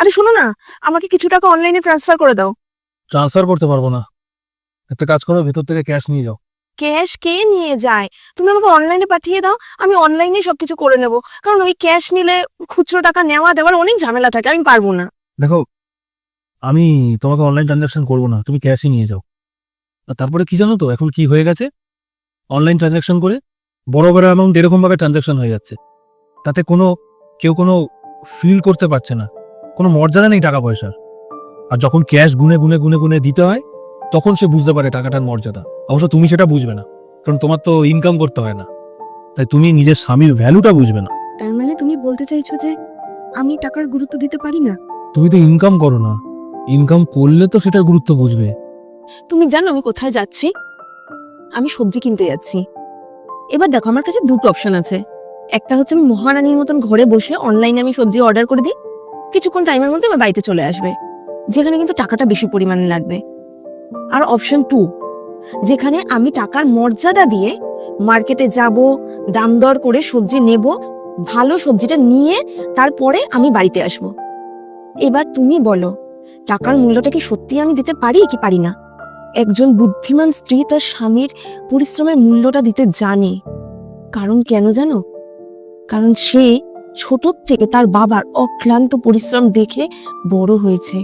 আরে শোনো না, আমাকে কিছু টাকা অনলাইনে ট্রান্সফার করে দাও। ট্রান্সফার করতে পারবো না। একটা কাজ করো, ভেতর থেকে ক্যাশ নিয়ে যাও। ক্যাশ কে নিয়ে যায়? তুমি আমাকে অনলাইনে পাঠিয়ে দাও, আমি অনলাইনে সবকিছু করে নেব। কারণ ওই ক্যাশ নিলে খুচরো টাকা নেওয়া দেওয়ার অনেক ঝামেলা থাকে, আমি পারবো না। দেখো, আমি তোমাকে অনলাইন ট্রানজাকশন করবো না, তুমি ক্যাশই নিয়ে যাও। আর তারপরে কি জানো তো, এখন কি হয়ে গেছে, অনলাইন ট্রানজাকশন করে বড় বড় অ্যামাউন্ট এরকম ভাবে ট্রানজাকশন হয়ে যাচ্ছে, তাতে কেউ কোনো ফিল করতে পারছে না, কোনো মর্যাদা নেই টাকা পয়সার। আর যখন ক্যাশ গুনে গুনে গুনে গুনে দিতে হয়, তখন সে বুঝতে পারে টাকাটার মর্যাদা। অবশ্য তুমি সেটা বুঝবে না, কারণ তোমার তো ইনকাম করতে হয় না, তাই তুমি নিজের স্বামীর ভ্যালুটা বুঝবে না। তার মানে তুমি বলতে চাইছো যে আমি টাকার গুরুত্ব দিতে পারি না? তুমি তো ইনকাম করো না, ইনকাম করলে তো সেটার গুরুত্ব বুঝবে। তুমি জানো আমি কোথায় যাচ্ছি? আমি সবজি কিনতে যাচ্ছি। এবার দেখো, আমার কাছে দুটো অপশন আছে। একটা হচ্ছে আমি মহারানীর মতন ঘরে বসে অনলাইনে আমি সবজি অর্ডার করে দিই, কিছুক্ষণ টাইমের মধ্যে আমার বাড়িতে চলে আসবে, যেখানে কিন্তু টাকাটা বেশি পরিমাণে লাগবে। আর অপশন টু, যেখানে আমি টাকার মর্যাদা দিয়ে মার্কেটে যাব, দাম দর করে সবজি নেব, ভালো সবজিটা নিয়ে তারপরে আমি বাড়িতে আসব। এবার তুমি বলো, টাকার মূল্যটা কি সত্যি আমি দিতে পারি কি পারি না? একজন বুদ্ধিমান স্ত্রী তার স্বামীর পরিশ্রমের মূল্যটা দিতে জানে। কারণ কেন জানো? কারণ সে ছোট থেকে তার বাবার অক্লান্ত পরিশ্রম দেখে বড় হয়েছে।